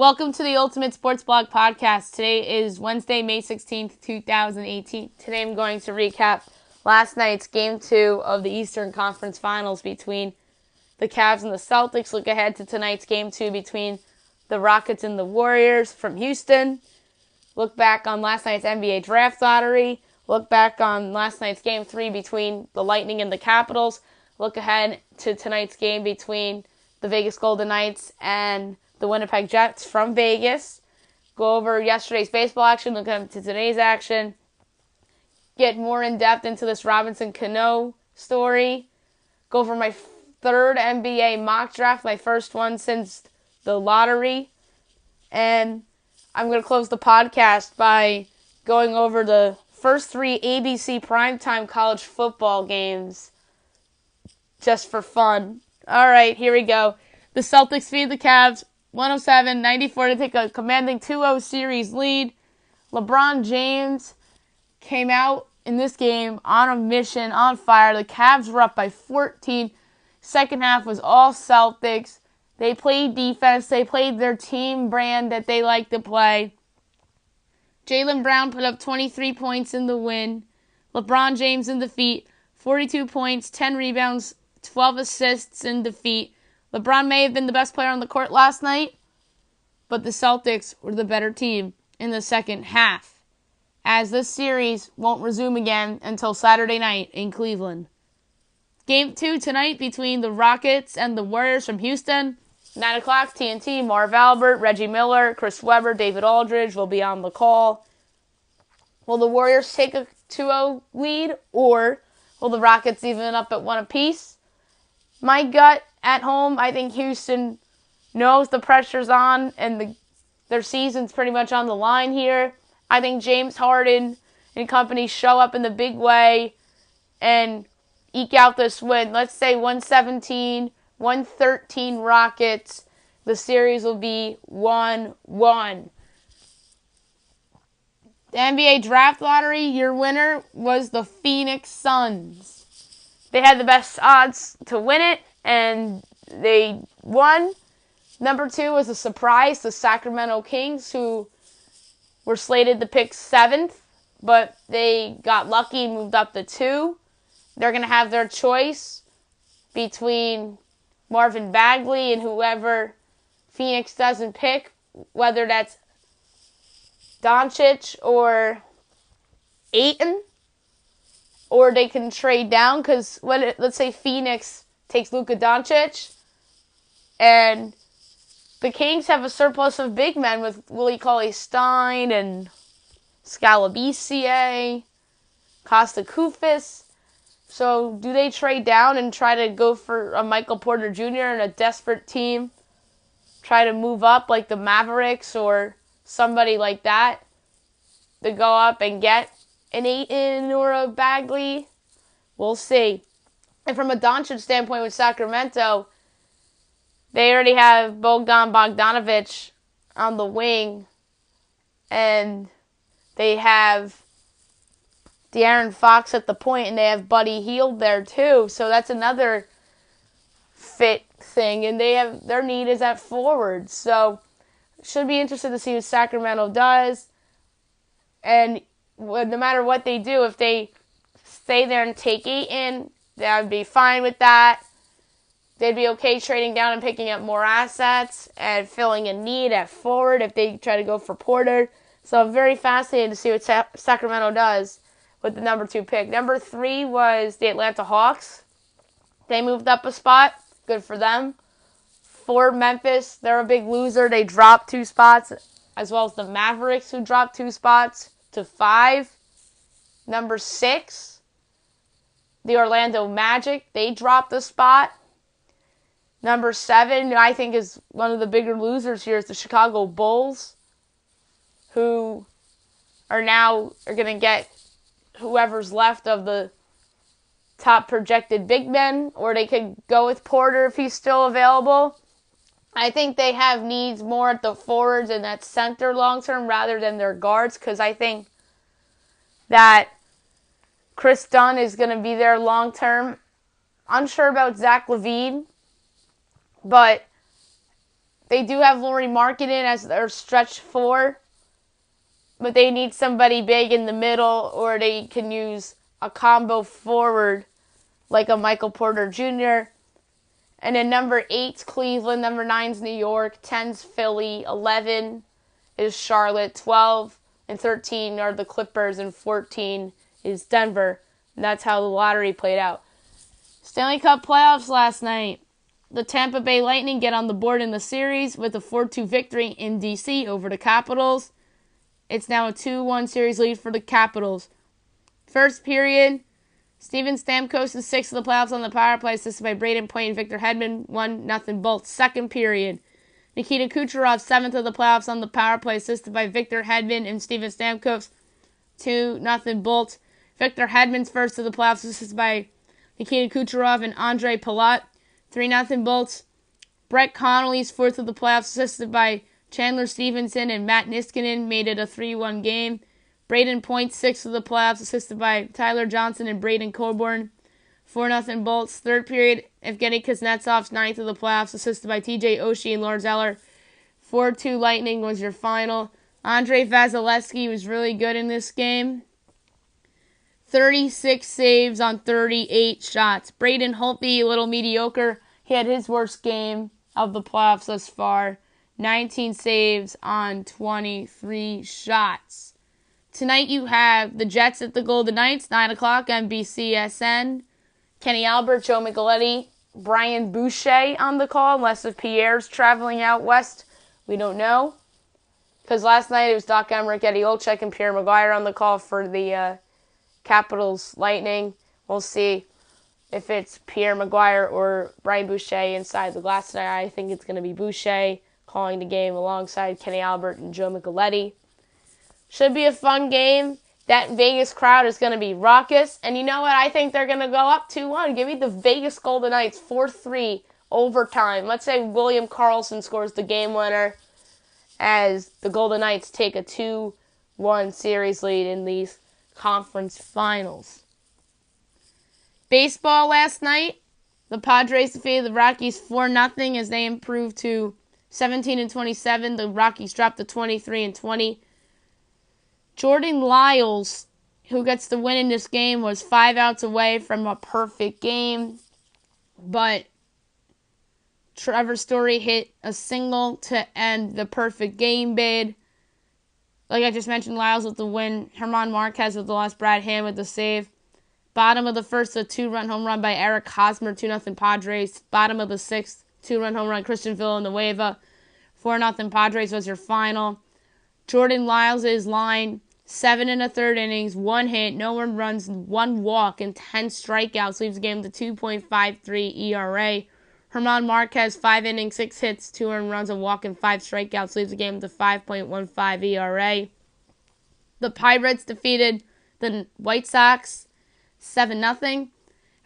Welcome to the Ultimate Sports Blog Podcast. Today is Wednesday, May 16th, 2018. Today I'm going to recap last night's Game 2 of the Eastern Conference Finals between the Cavs and the Celtics. Look ahead to tonight's Game 2 between the Rockets and the Warriors from Houston. Look back on last night's NBA Draft Lottery. Look back on last night's Game 3 between the Lightning and the Capitals. Look ahead to tonight's game between the Vegas Golden Knights and the Winnipeg Jets from Vegas. Go over yesterday's baseball action, look at today's action. Get more in-depth into this Robinson Cano story. Go over my third NBA mock draft, my first one since the lottery. And I'm going to close the podcast by going over the first 3 ABC primetime college football games just for fun. All right, here we go. The Celtics feed the Cavs 107-94 to take a commanding 2-0 series lead. LeBron James came out in this game on a mission, on fire. The Cavs were up by 14. Second half was all Celtics. They played defense. They played their team brand that they like to play. Jaylen Brown put up 23 points in the win. LeBron James in defeat, 42 points, 10 rebounds, 12 assists in defeat. LeBron may have been the best player on the court last night, but the Celtics were the better team in the second half, as this series won't resume again until Saturday night in Cleveland. Game 2 tonight between the Rockets and the Warriors from Houston. 9 o'clock, TNT, Marv Albert, Reggie Miller, Chris Webber, David Aldridge will be on the call. Will the Warriors take a 2-0 lead, or will the Rockets even up at 1 apiece? My gut at home, I think Houston knows the pressure's on and their season's pretty much on the line here. I think James Harden and company show up in the big way and eke out this win. Let's say 117, 113 Rockets. The series will be 1-1. The NBA Draft Lottery, your winner was the Phoenix Suns. They had the best odds to win it, and they won. Number 2 was a surprise, the Sacramento Kings, who were slated to pick 7th, but they got lucky and moved up to 2. They're going to have their choice between Marvin Bagley and whoever Phoenix doesn't pick, whether that's Doncic or Ayton, or they can trade down, because let's say Phoenix takes Luka Doncic, and the Kings have a surplus of big men with Willie Cauley-Stein and Scalabicier, Costa Koufis. So do they trade down and try to go for a Michael Porter Jr. and a desperate team try to move up like the Mavericks or somebody like that to go up and get an Ayton or a Bagley? We'll see. And from a Doncic standpoint with Sacramento, they already have Bogdan Bogdanovic on the wing, and they have De'Aaron Fox at the point, and they have Buddy Hield there too. So that's another fit thing, and they have their need is at forward. So should be interested to see what Sacramento does. And no matter what they do, if they stay there and take Ayton, that would be fine with that. They'd be okay trading down and picking up more assets and filling a need at forward if they try to go for Porter. So I'm very fascinated to see what Sacramento does with the number 2 pick. Number 3 was the Atlanta Hawks. They moved up a spot. Good for them. 4, Memphis. They're a big loser. They dropped 2 spots, as well as the Mavericks, who dropped 2 spots to 5. Number 6, the Orlando Magic. They dropped a spot. Number 7, I think, is one of the bigger losers here, is the Chicago Bulls, who are going to get whoever's left of the top projected big men, or they could go with Porter if he's still available. I think they have needs more at the forwards and at center long-term rather than their guards, because I think that Chris Dunn is going to be there long-term. Unsure about Zach LaVine, but They do have Laurie Markkinen as their stretch 4, but they need somebody big in the middle, or they can use a combo forward like a Michael Porter Jr. And then number 8's Cleveland, number 9's New York, 10's Philly, 11 is Charlotte, 12 and 13 are the Clippers, and 14 is Denver. And that's how the lottery played out. Stanley Cup playoffs last night. The Tampa Bay Lightning get on the board in the series with a 4-2 victory in D.C. over the Capitals. It's now a 2-1 series lead for the Capitals. First period, Steven Stamkos is 6th of the playoffs on the power play, assisted by Braden Point and Victor Hedman, 1-0 both. Second period, Nikita Kucherov, 7th of the playoffs on the power play, assisted by Victor Hedman and Steven Stamkos, 2-0 both. Victor Hedman's first of the playoffs, assisted by Nikita Kucherov and Andre Palat, 3-0 bolts. Brett Connolly's 4th of the playoffs, assisted by Chandler Stevenson and Matt Niskanen, made it a 3-1 game. Braden Point, 6th of the playoffs, assisted by Tyler Johnson and Braden Coburn, 4-0 bolts. Third period, Evgeny Kuznetsov's 9th of the playoffs, assisted by TJ Oshie and Lars Eller, 4-2 Lightning was your final. Andrei Vasilevsky was really good in this game. 36 saves on 38 shots. Braden Holtby, a little mediocre. He had his worst game of the playoffs thus far. 19 saves on 23 shots. Tonight you have the Jets at the Golden Knights, 9 o'clock, NBCSN. Kenny Albert, Joe Micheletti, Brian Boucher on the call, unless if Pierre's traveling out west. We don't know. Because last night it was Doc Emrick, Eddie Olczyk, and Pierre Maguire on the call for the Capitals Lightning. We'll see if it's Pierre Maguire or Brian Boucher inside the glass tonight. I think it's going to be Boucher calling the game alongside Kenny Albert and Joe Micheletti. Should be a fun game. That Vegas crowd is going to be raucous. And you know what? I think they're going to go up 2-1. Give me the Vegas Golden Knights 4-3 overtime. Let's say William Karlsson scores the game winner as the Golden Knights take a 2-1 series lead in these conference finals. Baseball last night. The Padres defeated the Rockies 4-0 as they improved to 17-27. The Rockies dropped to 23-20. Jordan Lyles, who gets the win in this game, was 5 outs away from a perfect game, but Trevor Story hit a single to end the perfect game bid. Like I just mentioned, Lyles with the win, Herman Marquez with the loss, Brad Hand with the save. Bottom of the first, a 2-run home run by Eric Hosmer, 2-0 Padres. Bottom of the sixth, 2-run home run, Christian Villanueva, 4-0 Padres was your final. Jordan Lyles' line, 7 1/3 innings, 1 hit, no earned runs, 1 walk, and 10 strikeouts, leaves the game to 2.53 ERA. Herman Marquez, 5 innings, 6 hits, 2 earned runs, a walk, and 5 strikeouts, leaves the game to 5.15 ERA. The Pirates defeated the White Sox 7-0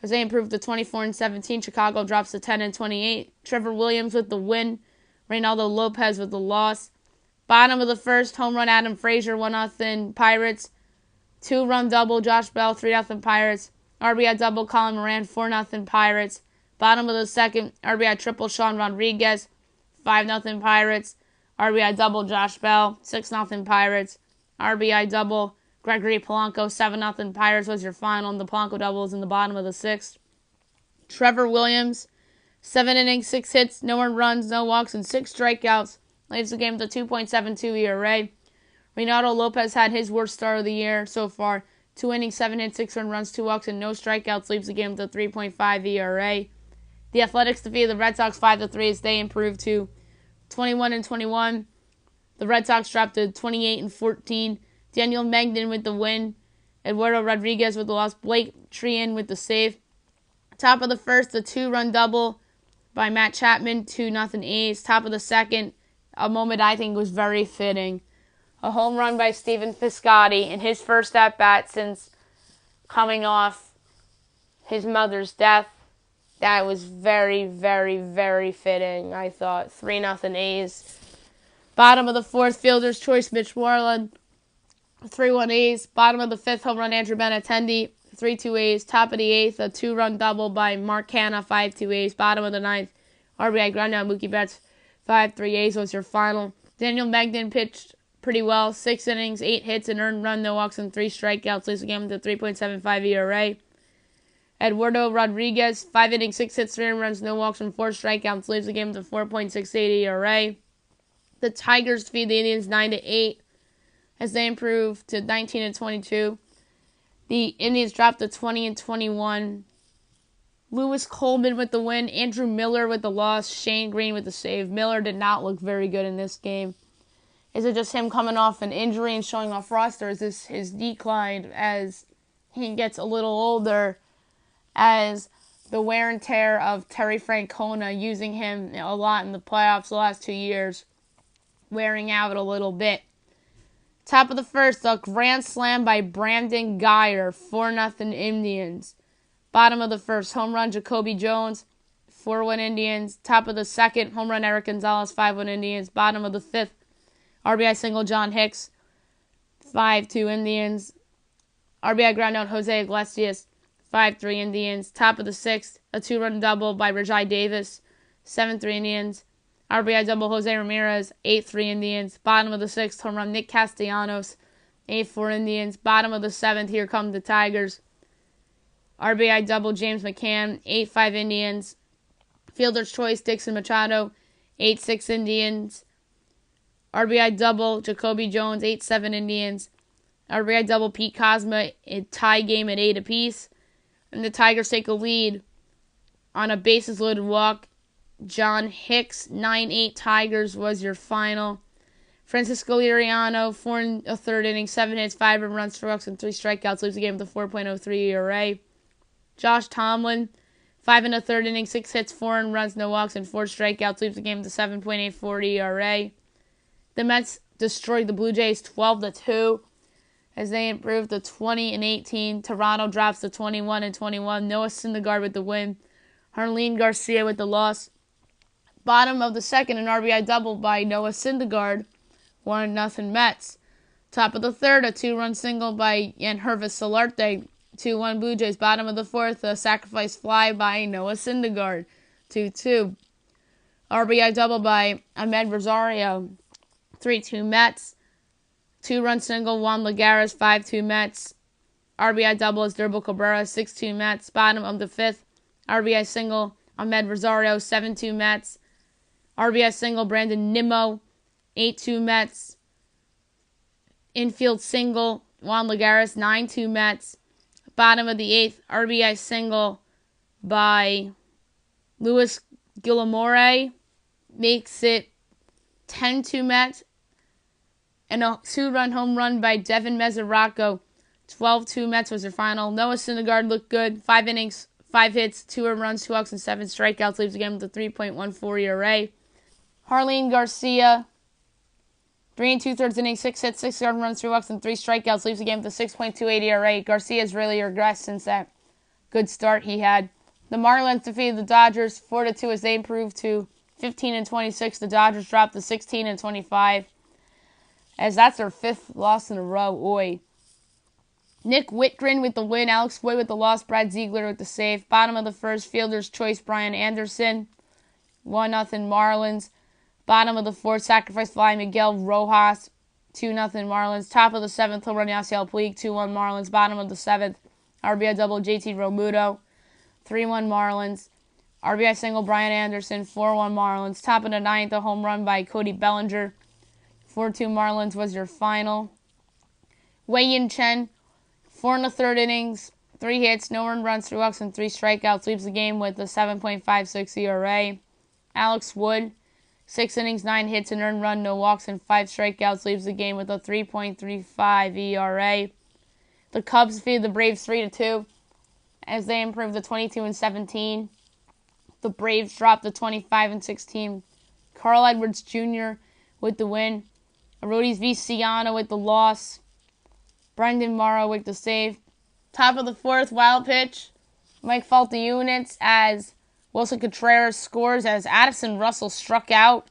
as they improved to 24-17. Chicago drops to 10-28. Trevor Williams with the win. Reynaldo Lopez with the loss. Bottom of the first, home run Adam Frazier, 1-0 Pirates. 2-run double Josh Bell, 3-0 Pirates. RBI double Colin Moran, 4-0 Pirates. Bottom of the second, RBI triple Sean Rodriguez, 5-0 Pirates. RBI double Josh Bell, 6-0 Pirates. RBI double Gregory Polanco, 7-0 Pirates was your final, and the Polanco double is in the bottom of the sixth. Trevor Williams, 7 innings, 6 hits, no earned runs, no walks, and 6 strikeouts. Leaves the game to 2.72 ERA. Reynaldo Lopez had his worst start of the year so far. 2 innings, 7 hits, 6 earned runs, 2 walks, and no strikeouts. Leaves the game to 3.5 ERA. The Athletics defeated the Red Sox 5-3 as they improved to 21-21. The Red Sox dropped to 28-14. Daniel Magnan with the win. Eduardo Rodriguez with the loss. Blake Trean with the save. Top of the first, a 2-run double by Matt Chapman, 2-0 A's. Top of the second, a moment I think was very fitting. A home run by Stephen Piscotty in his first at-bat since coming off his mother's death. That was very, very, very fitting, I thought. 3-0 A's. Bottom of the fourth, fielder's choice, Mitch Moreland, 3-1 A's. Bottom of the fifth, home run, Andrew Benintendi, 3-2 A's. Top of the eighth, a 2-run double by Mark Hanna, 5-2 A's. Bottom of the ninth, RBI ground out, Mookie Betts, 5-3 A's was your final. Daniel Magnan pitched pretty well. 6 innings, 8 hits, an earned run, no walks, and 3 strikeouts. Leaves the game with a 3.75 ERA. Eduardo Rodriguez, 5 innings, 6 hits, 3 earned runs, no walks, and 4 strikeouts. Leaves the game with a 4.68 ERA. The Tigers defeated the Indians 9-8 as they improved to 19-22. The Indians dropped to 20-21. Lewis Coleman with the win. Andrew Miller with the loss. Shane Green with the save. Miller did not look very good in this game. Is it just him coming off an injury and showing off roster? Is this his decline as he gets a little older, as the wear and tear of Terry Francona using him a lot in the playoffs the last 2 years, wearing out a little bit? Top of the first, a grand slam by Brandon Guyer, 4-0 Indians. Bottom of the first, home run Jacoby Jones, 4-1 Indians. Top of the second, home run Eric Gonzalez, 5-1 Indians. Bottom of the fifth, RBI single John Hicks, 5-2 Indians. RBI ground out Jose Iglesias, 5-3 Indians. Top of the sixth, a 2-run double by Rajai Davis, 7-3 Indians. RBI double Jose Ramirez, 8-3 Indians. Bottom of the sixth, home run Nick Castellanos, 8-4 Indians. Bottom of the seventh, here come the Tigers. RBI double James McCann, 8-5 Indians. Fielder's choice Dixon Machado, 8-6 Indians. RBI double Jacoby Jones, 8-7 Indians. RBI double Pete Kozma, a tie game at 8 apiece. And the Tigers take a lead on a bases loaded walk. John Hicks, 9-8 Tigers was your final. Francisco Liriano, 4 1/3 innings, 7 hits, 5 runs, 4 walks, and 3 strikeouts. Leaves the game with a 4.03 ERA. Josh Tomlin, 5 1/3 innings, 6 hits, 4 runs, no walks, and 4 strikeouts. Leaves the game with a 7.84 ERA. The Mets destroyed the Blue Jays 12-2 as they improved to 20-18. Toronto drops to 21-21. Noah Syndergaard with the win. Harleen Garcia with the loss. Bottom of the second, an RBI double by Noah Syndergaard, 1-0 Mets. Top of the third, a 2-run single by Yangervis Solarte, 2-1 Blue Jays. Bottom of the fourth, a sacrifice fly by Noah Syndergaard, 2-2. RBI double by Ahmed Rosario, 3-2 Mets. 2-run single, Juan Lagares, 5-2 Mets. RBI double is Durbo Cabrera, 6-2 Mets. Bottom of the fifth, RBI single, Ahmed Rosario, 7-2 Mets. RBI single, Brandon Nimmo, 8-2 Mets. Infield single, Juan Lagares, 9-2 Mets. Bottom of the eighth, RBI single by Luis Guillamore, makes it 10-2 Mets. And a 2-run home run by Devin Mesoraco, 12-2 Mets was their final. Noah Syndergaard looked good, 5 innings, 5 hits, 2 earned runs, 2 walks, and 7 strikeouts. Leaves the game with a 3.14 ERA. Harleen Garcia, 3 2/3 innings, 6 hits, 6 earned runs, 3 walks, and 3 strikeouts. Leaves the game with a 6.28 ERA. Garcia's really regressed since that good start he had. The Marlins defeated the Dodgers 4-2 as they improved to 15-26. The Dodgers dropped to 16-25 as that's their 5th loss in a row. Oi. Nick Whitgren with the win. Alex Wood with the loss. Brad Ziegler with the save. Bottom of the first, fielder's choice Brian Anderson, 1-0 Marlins. Bottom of the fourth, sacrifice fly Miguel Rojas, 2-0 Marlins. Top of the seventh, home run Yasiel Puig, 2-1 Marlins. Bottom of the seventh, RBI double JT Realmuto, 3-1 Marlins. RBI single Brian Anderson, 4-1 Marlins. Top of the ninth, a home run by Cody Bellinger, 4-2 Marlins was your final. Wei-Yin Chen, 4 1/3 innings, 3 hits, no earned runs, 3 walks, and 3 strikeouts. Leaves the game with a 7.56 ERA. Alex Wood, 6 innings, 9 hits, an earned run, no walks, and 5 strikeouts. Leaves the game with a 3.35 ERA. The Cubs defeated the Braves 3-2 as they improved to 22-17. The Braves dropped to 25-16. Carl Edwards Jr. with the win. Arodys Viciano with the loss. Brendan Morrow with the save. Top of the fourth, wild pitch. Mike Falty units as Wilson Contreras scores as Addison Russell struck out.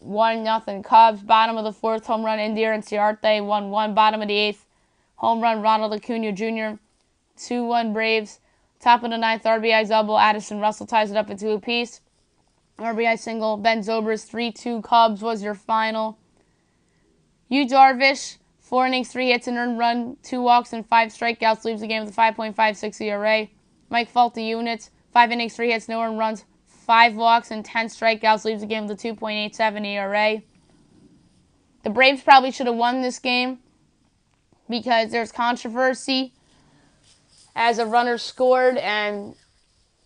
1-0 Cubs. Bottom of the fourth, home run Indir Inciarte, 1-1. Bottom of the eighth, home run Ronald Acuna Jr., 2-1 Braves. Top of the ninth, RBI double. Addison Russell ties it up at 2 apiece. RBI single. Ben Zobrist, 3-2 Cubs was your final. Yu Darvish, 4 innings, 3 hits, and earned run, 2 walks, and 5 strikeouts, leaves the game with a 5.56 ERA. Mike Falty Units, 5 innings, 3 hits, no earned runs, 5 walks, and 10 strikeouts, leaves the game with a 2.87 ERA. The Braves probably should have won this game because there's controversy as a runner scored and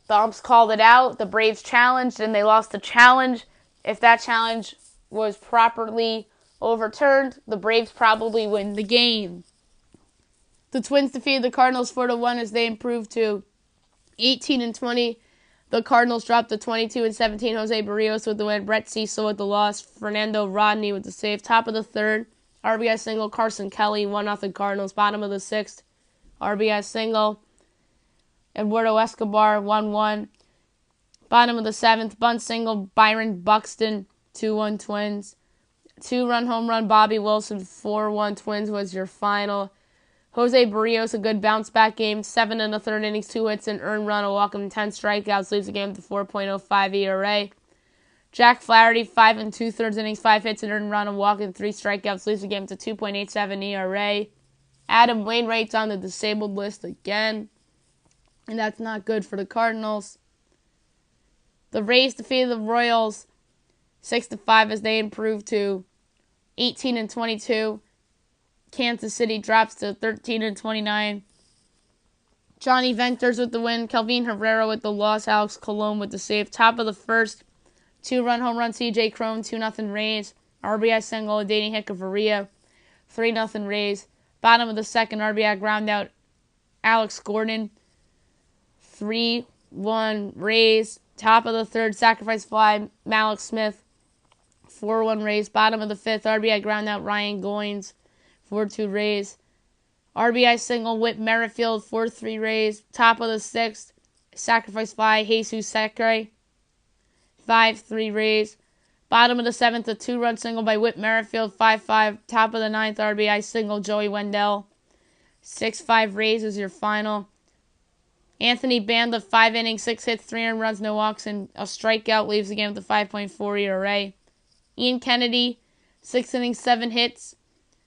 the umps called it out. The Braves challenged and they lost the challenge. If that challenge was properly overturned, the Braves probably win the game. The Twins defeated the Cardinals 4-1 as they improved to 18-20. The Cardinals dropped to 22-17. Jose Barrios with the win. Brett Cecil with the loss. Fernando Rodney with the save. Top of the third, RBI single. Carson Kelly, 1-0 Cardinals. Bottom of the sixth, RBI single. Eduardo Escobar, 1-1. Bottom of the seventh, bunt single. Byron Buxton, 2-1 Twins. 2-run home run. Bobby Wilson, 4-1 Twins was your final. Jose Barrios, a good bounce-back game, 7 1/3 innings, 2 hits, an earned run, a walk, and 10 strikeouts, leaves the game with a 4.05 ERA. Jack Flaherty, 5 2/3 innings, 5 hits, an earned run, a walk, and 3 strikeouts, leaves the game with a 2.87 ERA. Adam Wainwright's on the disabled list again, and that's not good for the Cardinals. The Rays defeated the Royals 6-5 as they improved to 18-22. Kansas City drops to 13-29. Johnny Venters with the win. Kelvin Herrera with the loss. Alex Colon with the save. Top of the first, 2-run home run. CJ Cron, 2-0 Rays. RBI single. Danny Hechavarria, 3-0 Rays. Bottom of the second, RBI ground out. Alex Gordon, 3-1 Rays. Top of the third, sacrifice fly. Malik Smith, 4-1 Rays. Bottom of the fifth, RBI ground out. Ryan Goins, 4-2 Rays. RBI single, Whit Merrifield, 4-3 Rays. Top of the sixth, sacrifice fly, Jesus Secre, 5-3 Rays. Bottom of the seventh, a 2-run single by Whit Merrifield, 5-5. Top of the ninth, RBI single, Joey Wendell, 6-5 Rays is your final. Anthony Banda, 5 innings, 6 hits, 3 earned runs, no walks, and a strikeout, leaves the game with a 5.4 ERA. Ian Kennedy, 6 innings, 7 hits,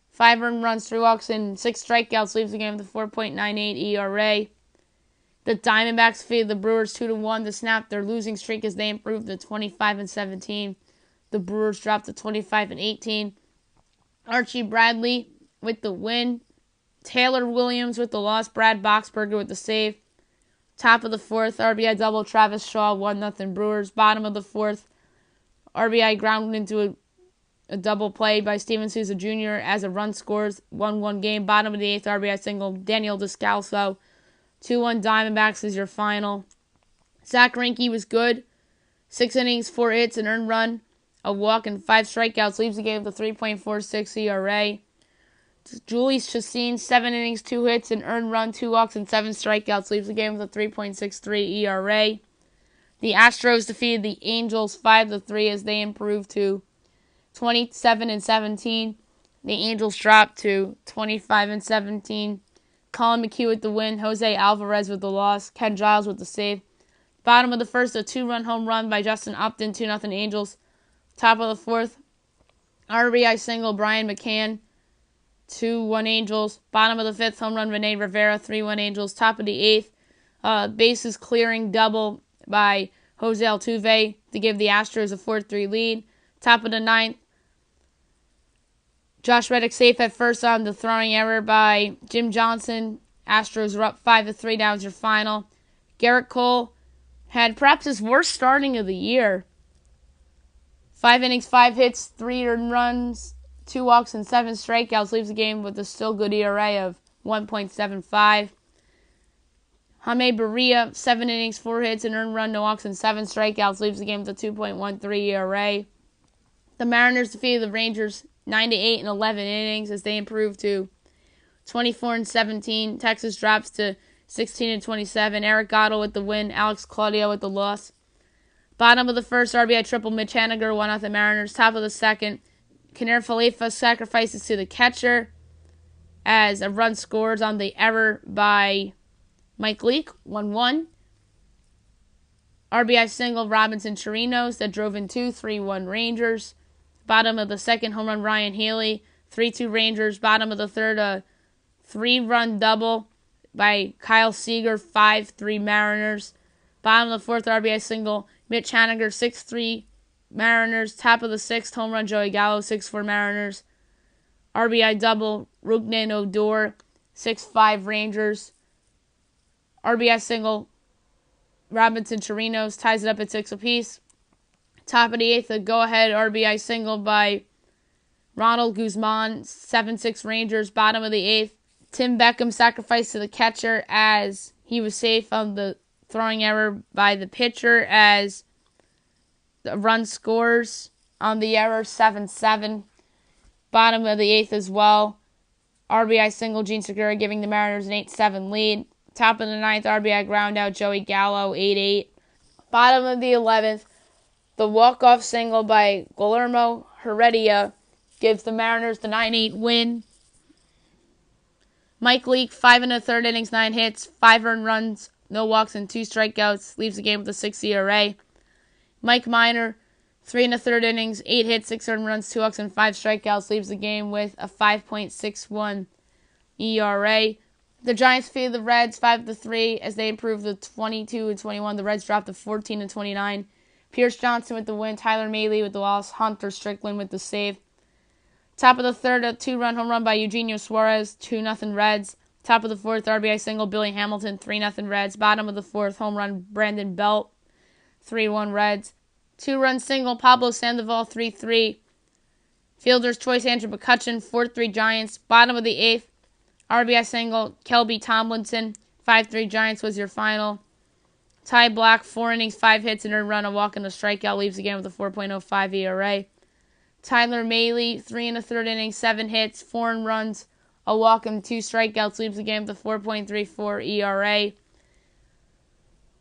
5 earned runs, 3 walks, and 6 strikeouts, leaves the game with a 4.98 ERA. The Diamondbacks defeated the Brewers 2-1 to snap their losing streak as they improved to 25-17. The Brewers dropped to 25-18. Archie Bradley with the win. Taylor Williams with the loss. Brad Boxberger with the save. Top of the fourth, RBI double. Travis Shaw, 1-0 Brewers. Bottom of the fourth, RBI grounded into a double play by Steven Souza Jr. as a run scores, 1-1 game. Bottom of the eighth, RBI single. Daniel Descalso, 2-1 Diamondbacks is your final. Zach Greinke was good. 6 innings, 4 hits, an earned run, a walk, and 5 strikeouts. Leaves the game with a 3.46 ERA. Julius Chassin, 7 innings, 2 hits, an earned run, 2 walks, and 7 strikeouts. Leaves the game with a 3.63 ERA. The Astros defeated the Angels 5-3 as they improved to 27-17. The Angels dropped to 25-17. Colin McHugh with the win. Jose Alvarez with the loss. Ken Giles with the save. Bottom of the first, a 2-run home run by Justin Upton, 2-0 Angels. Top of the fourth, RBI single, Brian McCann, 2-1 Angels. Bottom of the fifth, home run, Rene Rivera, 3-1 Angels. Top of the eighth, bases clearing double by Jose Altuve to give the Astros a 4-3 lead. Top of the ninth, Josh Reddick safe at first on the throwing error by Jim Johnson. Astros are up 5-3. Now is your final. Garrett Cole had perhaps his worst starting of the year. 5 innings, 5 hits, 3 earned runs, 2 walks, and 7 strikeouts. Leaves the game with a still good ERA of 1.75. Jaime Barria, 7 innings, 4 hits, an earned run, no walks, and 7 strikeouts. Leaves the game with a 2.13 ERA. The Mariners defeated the Rangers 9-8 in 11 innings as they improved to 24-17. Texas drops to 16-27. Eric Gatto with the win. Alex Claudio with the loss. Bottom of the first, RBI triple. Mitch Haniger, 1-0 Mariners. Top of the second, Kiner Falefa sacrifices to the catcher as a run scores on the error by Mike Leake, 1-1. RBI single, Robinson Chirinos, that drove in 2, 3-1 Rangers. Bottom of the second, home run, Ryan Healy, 3-2 Rangers. Bottom of the third, a 3-run double by Kyle Seager, 5-3 Mariners. Bottom of the fourth, RBI single, Mitch Haniger, 6-3 Mariners. Top of the sixth, home run, Joey Gallo, 6-4 Mariners. RBI double, Rougned Odor, 6-5 Rangers. RBI single, Robinson Chirinos, ties it up at 6 apiece. Top of the eighth, a go-ahead RBI single by Ronald Guzman, 7-6 Rangers. Bottom of the eighth, Tim Beckham sacrificed to the catcher as he was safe on the throwing error by the pitcher as the run scores on the error, 7-7. Bottom of the eighth as well, RBI single, Gene Segura giving the Mariners an 8-7 lead. Top of the ninth, RBI ground out, Joey Gallo, 8-8. Bottom of the 11th, the walk-off single by Guillermo Heredia gives the Mariners the 9-8 win. Mike Leake, 5 1/3 innings, 9 hits, 5 earned runs, no walks, and 2 strikeouts, leaves the game with a 6 ERA. Mike Minor, 3 1/3 innings, 8 hits, 6 earned runs, 2 walks, and 5 strikeouts, leaves the game with a 5.61 ERA. The Giants defeated the Reds 5-3 as they improved to 22-21. The Reds dropped to 14-29. Pierce Johnson with the win, Tyler Mahle with the loss, Hunter Strickland with the save. Top of the third, a 2-run home run by Eugenio Suarez, 2-0 Reds. Top of the fourth, RBI single, Billy Hamilton, 3-0 Reds. Bottom of the fourth, home run, Brandon Belt, 3-1 Reds. 2-run single, Pablo Sandoval, 3-3. Fielder's choice, Andrew McCutchen, 4-3 Giants. Bottom of the eighth, RBI single, Kelby Tomlinson, 5-3 Giants was your final. Ty Black, 4 innings, 5 hits, and a run, a walk, and a strikeout, leaves the game with a 4.05 ERA. Tyler Mahle, 3 1/3 innings, 7 hits, 4 runs, a walk, and 2 strikeouts, leaves the game with a 4.34 ERA.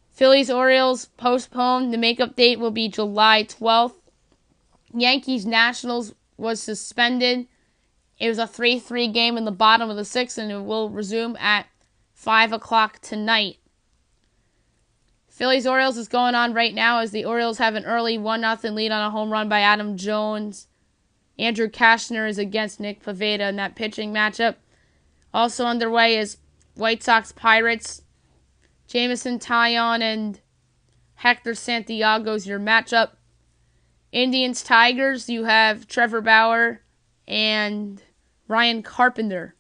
Phillies-Orioles postponed. The makeup date will be July 12th. Yankees-Nationals was suspended. It was a 3-3 game in the bottom of the sixth, and it will resume at 5 o'clock tonight. Phillies-Orioles is going on right now as the Orioles have an early 1-0 lead on a home run by Adam Jones. Andrew Kashner is against Nick Pivetta in that pitching matchup. Also underway is White Sox-Pirates. Jameson Taillon and Hector Santiago's your matchup. Indians-Tigers, you have Trevor Bauer and Ryan Carpenter.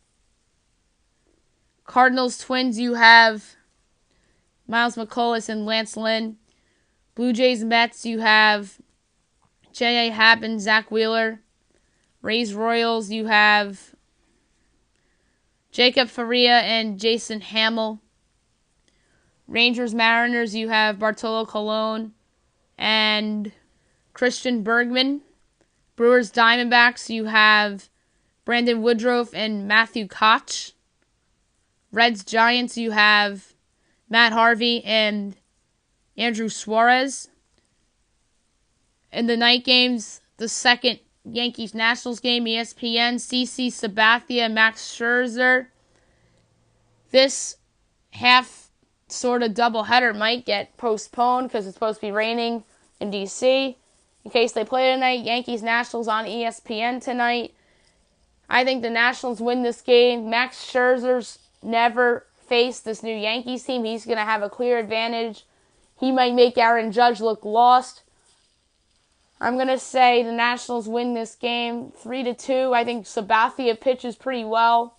Cardinals-Twins, you have Miles McCullough and Lance Lynn. Blue Jays-Mets, you have J.A. Happ and Zach Wheeler. Rays-Royals, you have Jacob Faria and Jason Hamill. Rangers-Mariners, you have Bartolo Colon and Christian Bergman. Brewers-Diamondbacks, you have Brandon Woodruff and Matthew Koch. Reds-Giants, you have Matt Harvey and Andrew Suarez. In the night games, the second Yankees-Nationals game, ESPN, CC Sabathia, Max Scherzer. This half sort of doubleheader might get postponed because it's supposed to be raining in D.C. In case they play tonight, Yankees-Nationals on ESPN tonight. I think the Nationals win this game. Max Scherzer's never faced this new Yankees team. He's going to have a clear advantage. He might make Aaron Judge look lost. I'm going to say the Nationals win this game 3-2. I think Sabathia pitches pretty well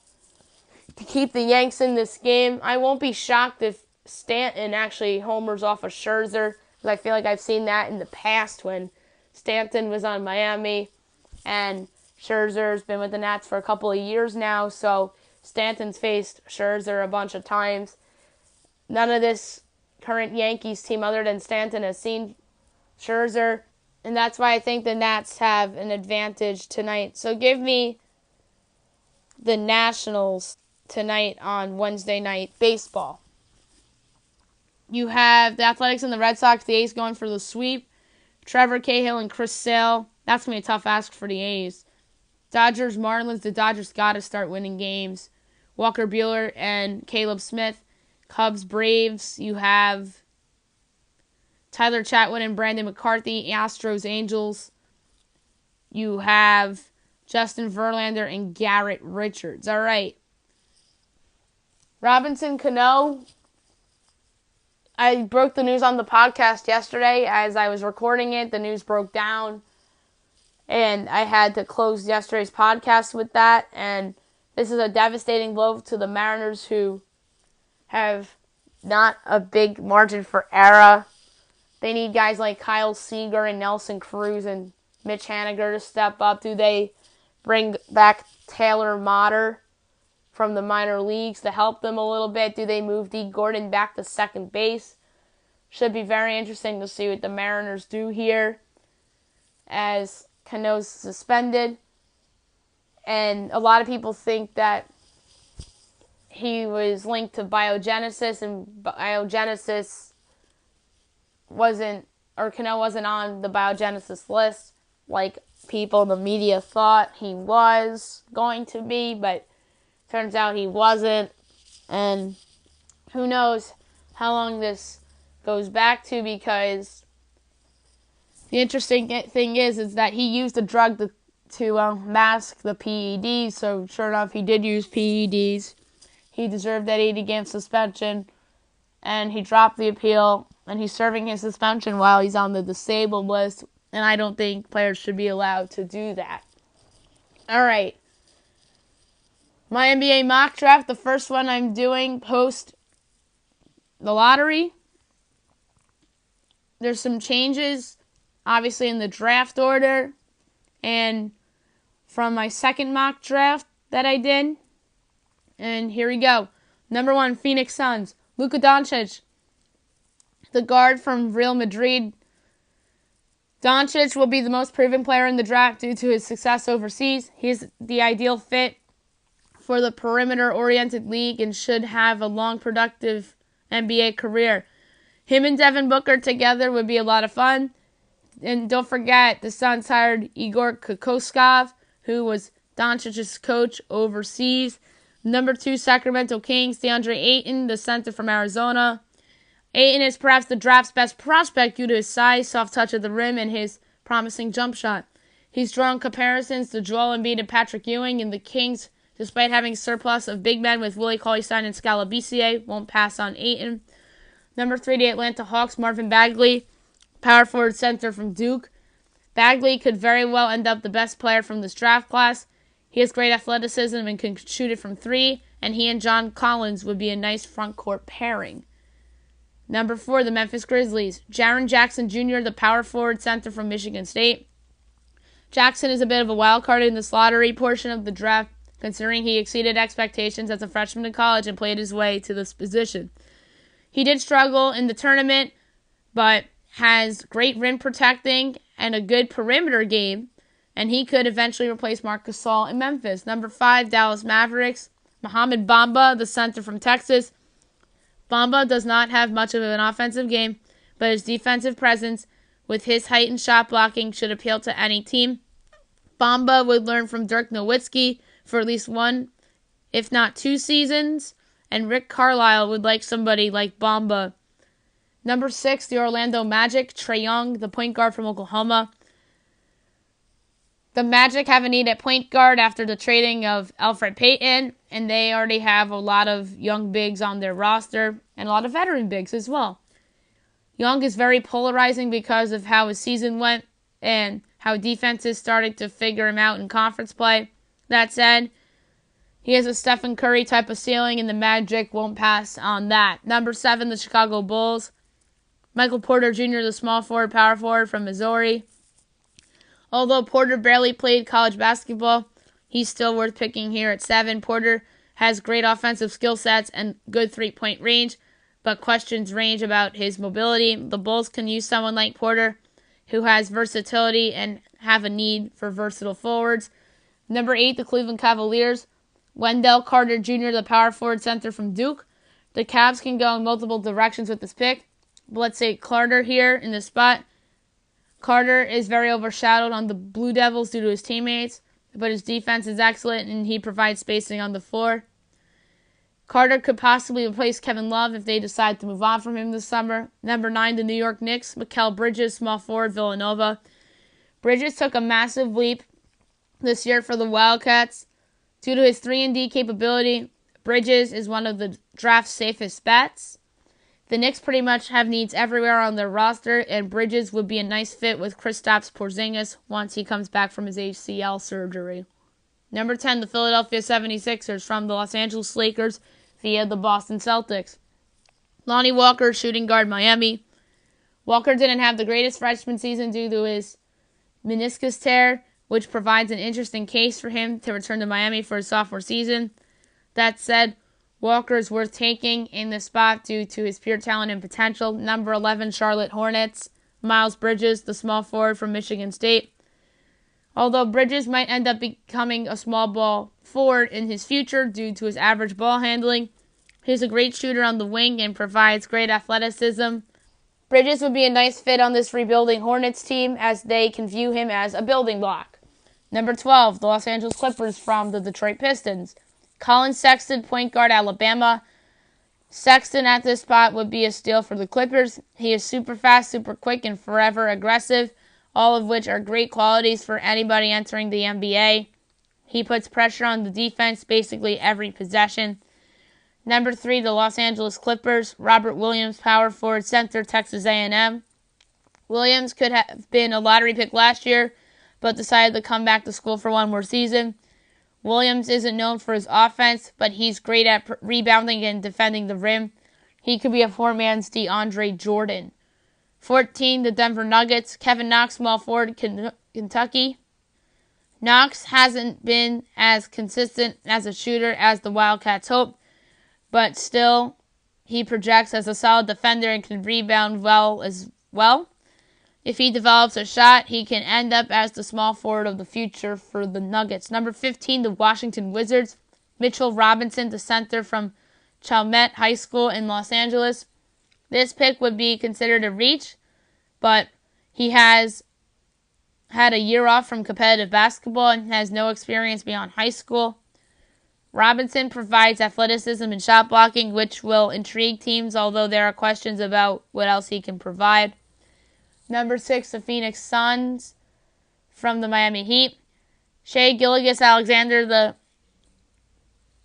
to keep the Yanks in this game. I won't be shocked if Stanton actually homers off of Scherzer, because I feel like I've seen that in the past when Stanton was on Miami and Scherzer's been with the Nats for a couple of years now, so Stanton's faced Scherzer a bunch of times. None of this current Yankees team other than Stanton has seen Scherzer, and that's why I think the Nats have an advantage tonight. So give me the Nationals tonight on Wednesday Night Baseball. You have the Athletics and the Red Sox, the A's going for the sweep. Trevor Cahill and Chris Sale. That's going to be a tough ask for the A's. Dodgers, Marlins. The Dodgers got to start winning games. Walker Buehler and Caleb Smith. Cubs, Braves. You have Tyler Chatwood and Brandon McCarthy, Astros, Angels. You have Justin Verlander and Garrett Richards. All right. Robinson Cano. I broke the news on the podcast yesterday. As I was recording it, the news broke down. And I had to close yesterday's podcast with that. And this is a devastating blow to the Mariners, who have not a big margin for error. They need guys like Kyle Seager and Nelson Cruz and Mitch Haniger to step up. Do they bring back Taylor Motter from the minor leagues to help them a little bit? Do they move D. Gordon back to second base? Should be very interesting to see what the Mariners do here, as Cano's suspended. And a lot of people think that he was linked to biogenesis, and biogenesis Cano wasn't on the biogenesis list like people in the media thought he was going to be, but turns out he wasn't. And who knows how long this goes back to, because the interesting thing is that he used a drug to mask the PEDs. So sure enough, he did use PEDs. He deserved that 80-game suspension, and he dropped the appeal, and he's serving his suspension while he's on the disabled list, and I don't think players should be allowed to do that. All right. My NBA mock draft, the first one I'm doing post the lottery. There's some changes, obviously, in the draft order, and from my second mock draft that I did. And here we go. Number 1, Phoenix Suns. Luka Doncic, the guard from Real Madrid. Doncic will be the most proven player in the draft due to his success overseas. He is the ideal fit for the perimeter-oriented league and should have a long, productive NBA career. Him and Devin Booker together would be a lot of fun. And don't forget, the Suns hired Igor Kokoskov, who was Doncic's coach overseas. Number 2, Sacramento Kings, DeAndre Ayton, the center from Arizona. Ayton is perhaps the draft's best prospect due to his size, soft touch at the rim, and his promising jump shot. He's drawn comparisons to Joel Embiid and Patrick Ewing, and the Kings, despite having surplus of big men with Willie Cauley-Stein and Scala BCA, won't pass on Ayton. Number 3, the Atlanta Hawks, Marvin Bagley, power forward center from Duke. Bagley could very well end up the best player from this draft class. He has great athleticism and can shoot it from 3, and he and John Collins would be a nice front court pairing. Number 4, the Memphis Grizzlies. Jaren Jackson Jr., the power forward center from Michigan State. Jackson is a bit of a wild card in this lottery portion of the draft, considering he exceeded expectations as a freshman in college and played his way to this position. He did struggle in the tournament, but has great rim protecting and a good perimeter game, and he could eventually replace Marc Gasol in Memphis. Number 5, Dallas Mavericks. Mohamed Bamba, the center from Texas. Bamba does not have much of an offensive game, but his defensive presence with his height and shot blocking should appeal to any team. Bamba would learn from Dirk Nowitzki for at least 1, if not 2 seasons, and Rick Carlisle would like somebody like Bamba. Number 6, the Orlando Magic. Trae Young, the point guard from Oklahoma. The Magic have a need at point guard after the trading of Elfrid Payton, and they already have a lot of young bigs on their roster and a lot of veteran bigs as well. Young is very polarizing because of how his season went and how defenses started to figure him out in conference play. That said, he has a Stephen Curry type of ceiling, and the Magic won't pass on that. Number 7, the Chicago Bulls. Michael Porter Jr., the small forward, power forward from Missouri. Although Porter barely played college basketball, he's still worth picking here at 7. Porter has great offensive skill sets and good three-point range, but questions range about his mobility. The Bulls can use someone like Porter who has versatility and have a need for versatile forwards. Number 8, the Cleveland Cavaliers. Wendell Carter Jr., the power forward center from Duke. The Cavs can go in multiple directions with this pick. But let's say Carter here in this spot. Carter is very overshadowed on the Blue Devils due to his teammates, but his defense is excellent and he provides spacing on the floor. Carter could possibly replace Kevin Love if they decide to move on from him this summer. Number 9, the New York Knicks, Mikal Bridges, small forward, Villanova. Bridges took a massive leap this year for the Wildcats. Due to his 3-and-D capability, Bridges is one of the draft's safest bets. The Knicks pretty much have needs everywhere on their roster, and Bridges would be a nice fit with Kristaps Porzingis once he comes back from his ACL surgery. Number 10, the Philadelphia 76ers from the Los Angeles Lakers via the Boston Celtics. Lonnie Walker, shooting guard, Miami. Walker didn't have the greatest freshman season due to his meniscus tear, which provides an interesting case for him to return to Miami for his sophomore season. That said, Walker is worth taking in this spot due to his pure talent and potential. Number 11, Charlotte Hornets, Miles Bridges, the small forward from Michigan State. Although Bridges might end up becoming a small ball forward in his future due to his average ball handling, he's a great shooter on the wing and provides great athleticism. Bridges would be a nice fit on this rebuilding Hornets team as they can view him as a building block. Number 12, the Los Angeles Clippers from the Detroit Pistons. Colin Sexton, point guard, Alabama. Sexton at this spot would be a steal for the Clippers. He is super fast, super quick, and forever aggressive, all of which are great qualities for anybody entering the NBA. He puts pressure on the defense basically every possession. Number 3, the Los Angeles Clippers. Robert Williams, power forward, center, Texas A&M. Williams could have been a lottery pick last year, but decided to come back to school for one more season. Williams isn't known for his offense, but he's great at rebounding and defending the rim. He could be a poor-man's DeAndre Jordan. 14, the Denver Nuggets. Kevin Knox, small forward, Kentucky. Knox hasn't been as consistent as a shooter as the Wildcats hoped, but still, he projects as a solid defender and can rebound well as well. If he develops a shot, he can end up as the small forward of the future for the Nuggets. Number 15, the Washington Wizards. Mitchell Robinson, the center from Chalmette High School in Los Angeles. This pick would be considered a reach, but he has had a year off from competitive basketball and has no experience beyond high school. Robinson provides athleticism and shot blocking, which will intrigue teams, although there are questions about what else he can provide. Number 6, the Phoenix Suns from the Miami Heat. Shai Gilgeous-Alexander, the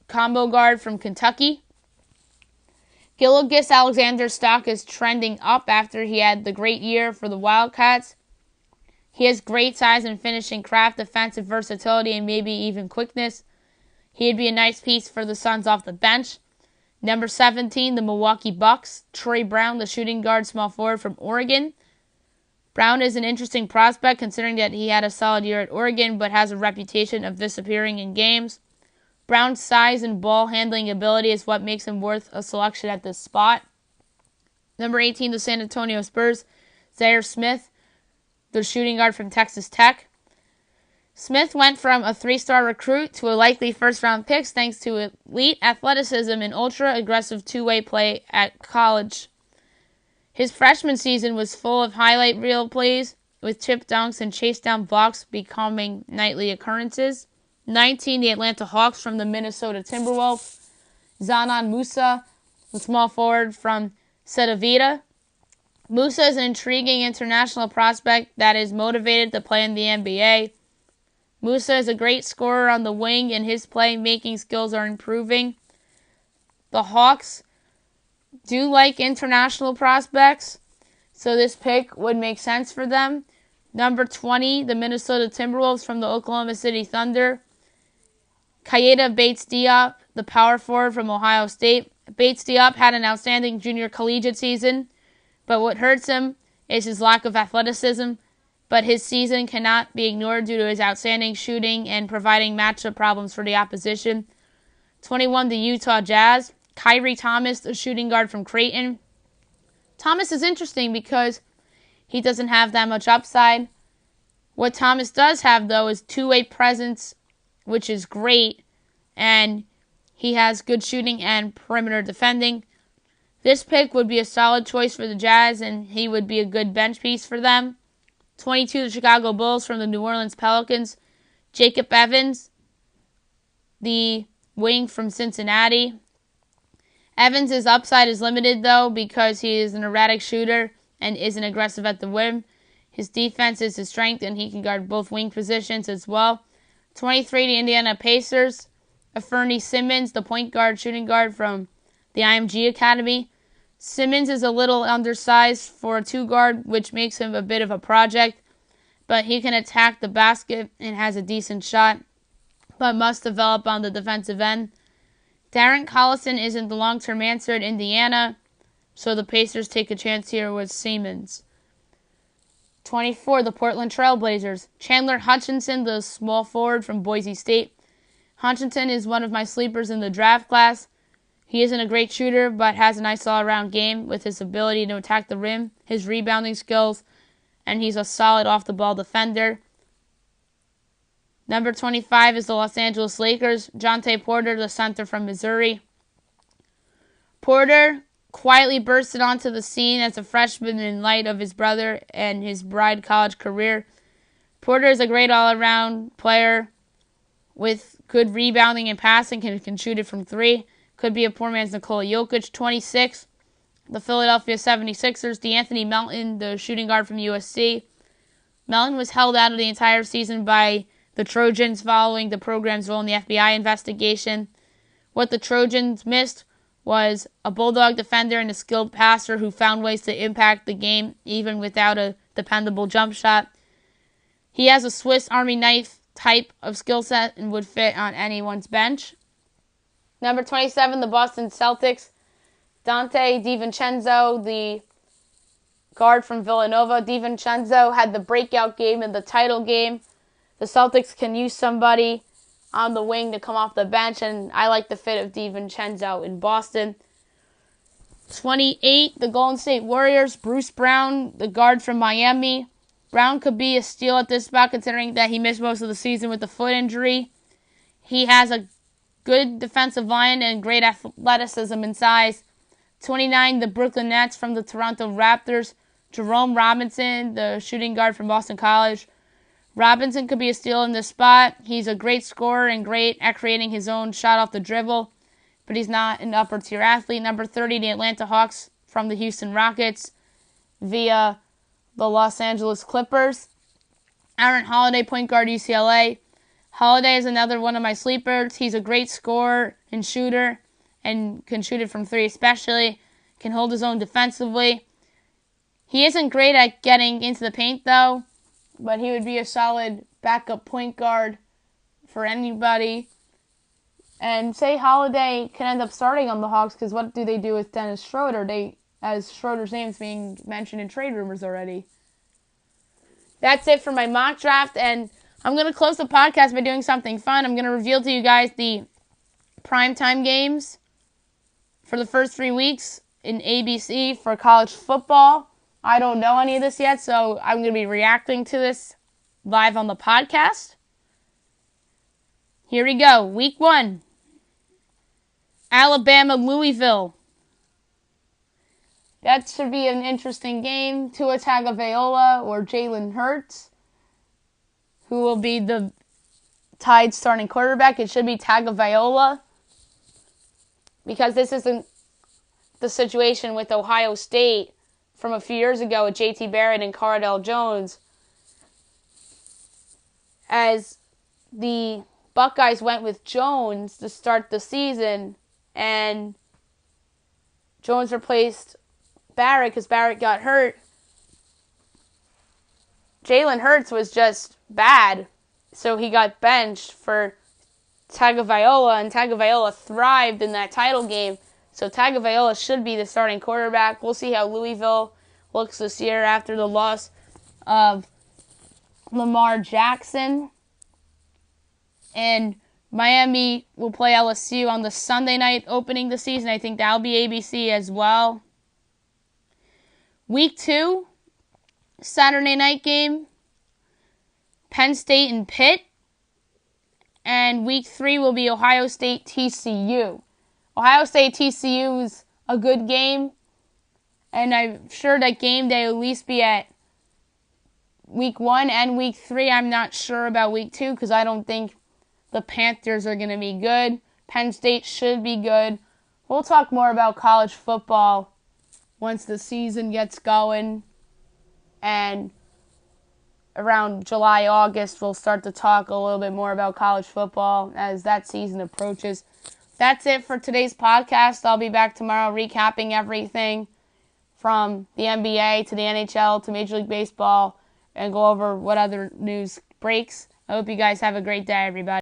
combo guard from Kentucky. Gilgeous-Alexander's stock is trending up after he had the great year for the Wildcats. He has great size and finishing craft, defensive versatility, and maybe even quickness. He'd be a nice piece for the Suns off the bench. Number 17, the Milwaukee Bucks. Troy Brown, the shooting guard, small forward from Oregon. Brown is an interesting prospect considering that he had a solid year at Oregon but has a reputation of disappearing in games. Brown's size and ball handling ability is what makes him worth a selection at this spot. Number 18, the San Antonio Spurs. Zaire Smith, the shooting guard from Texas Tech. Smith went from a 3-star recruit to a likely first-round pick thanks to elite athleticism and ultra-aggressive two-way play at college. His freshman season was full of highlight reel plays, with chip dunks and chase-down blocks becoming nightly occurrences. 19, the Atlanta Hawks from the Minnesota Timberwolves. Zanan Musa, the small forward from Cedevita. Musa is an intriguing international prospect that is motivated to play in the NBA. Musa is a great scorer on the wing, and his playmaking skills are improving. The Hawks do like international prospects, so this pick would make sense for them. Number 20, the Minnesota Timberwolves from the Oklahoma City Thunder. Keita Bates-Diop, the power forward from Ohio State. Bates-Diop had an outstanding junior collegiate season, but what hurts him is his lack of athleticism. But his season cannot be ignored due to his outstanding shooting and providing matchup problems for the opposition. 21, the Utah Jazz. Kyrie Thomas, the shooting guard from Creighton. Thomas is interesting because he doesn't have that much upside. What Thomas does have, though, is two-way presence, which is great, and he has good shooting and perimeter defending. This pick would be a solid choice for the Jazz, and he would be a good bench piece for them. 22, the Chicago Bulls from the New Orleans Pelicans. Jacob Evans, the wing from Cincinnati. Evans' upside is limited, though, because he is an erratic shooter and isn't aggressive at the rim. His defense is his strength, and he can guard both wing positions as well. 23, the Indiana Pacers. Anfernee Simons, the point guard, shooting guard from the IMG Academy. Simmons is a little undersized for a two-guard, which makes him a bit of a project, but he can attack the basket and has a decent shot, but must develop on the defensive end. Darren Collison isn't the long-term answer at Indiana, so the Pacers take a chance here with Simmons. 24, the Portland Trail Blazers. Chandler Hutchinson, the small forward from Boise State. Hutchinson is one of my sleepers in the draft class. He isn't a great shooter, but has a nice all-around game with his ability to attack the rim, his rebounding skills, and he's a solid off-the-ball defender. Number 25 is the Los Angeles Lakers. Jontay Porter, the center from Missouri. Porter quietly bursted onto the scene as a freshman in light of his brother and his bride college career. Porter is a great all-around player with good rebounding and passing, can shoot it from three. Could be a poor man's Nikola Jokic. 26, the Philadelphia 76ers. DeAnthony Melton, the shooting guard from USC. Melton was held out of the entire season by the Trojans following the program's role in the FBI investigation. What the Trojans missed was a bulldog defender and a skilled passer who found ways to impact the game even without a dependable jump shot. He has a Swiss Army knife type of skill set and would fit on anyone's bench. Number 27, the Boston Celtics. Dante DiVincenzo, the guard from Villanova. DiVincenzo had the breakout game in the title game. The Celtics can use somebody on the wing to come off the bench, and I like the fit of DiVincenzo in Boston. 28, the Golden State Warriors. Bruce Brown, the guard from Miami. Brown could be a steal at this spot considering that he missed most of the season with a foot injury. He has a good defensive line and great athleticism and size. 29, the Brooklyn Nets from the Toronto Raptors. Jerome Robinson, the shooting guard from Boston College. Robinson could be a steal in this spot. He's a great scorer and great at creating his own shot off the dribble, but he's not an upper-tier athlete. Number 30, the Atlanta Hawks from the Houston Rockets via the Los Angeles Clippers. Aaron Holiday, point guard, UCLA. Holiday is another one of my sleepers. He's a great scorer and shooter and can shoot it from three especially. Can hold his own defensively. He isn't great at getting into the paint, though, but he would be a solid backup point guard for anybody. And say Holiday can end up starting on the Hawks, because what do they do with Dennis Schroeder? As Schroeder's name's being mentioned in trade rumors already. That's it for my mock draft, and I'm going to close the podcast by doing something fun. I'm going to reveal to you guys the primetime games for the first 3 weeks in ABC for college football. I don't know any of this yet, so I'm going to be reacting to this live on the podcast. Here we go. Week 1. Alabama, Louisville. That should be an interesting game. Tua Tagovailoa or Jalen Hurts, who will be the Tide starting quarterback. It should be Tagovailoa, because this isn't the situation with Ohio State from a few years ago with J.T. Barrett and Cardell Jones, as the Buckeyes went with Jones to start the season, and Jones replaced Barrett because Barrett got hurt. Jalen Hurts was just bad, so he got benched for Tagovailoa, and Tagovailoa thrived in that title game. So Tagovailoa should be the starting quarterback. We'll see how Louisville looks this year after the loss of Lamar Jackson. And Miami will play LSU on the Sunday night opening the season. I think that'll be ABC as well. Week 2, Saturday night game, Penn State and Pitt. And Week 3 will be Ohio State TCU. Ohio State TCU is a good game, and I'm sure that game day will at least be at Week 1 and Week 3. I'm not sure about Week 2 because I don't think the Panthers are going to be good. Penn State should be good. We'll talk more about college football once the season gets going, and around July, August, we'll start to talk a little bit more about college football as that season approaches. That's it for today's podcast. I'll be back tomorrow recapping everything from the NBA to the NHL to Major League Baseball and go over what other news breaks. I hope you guys have a great day, everybody.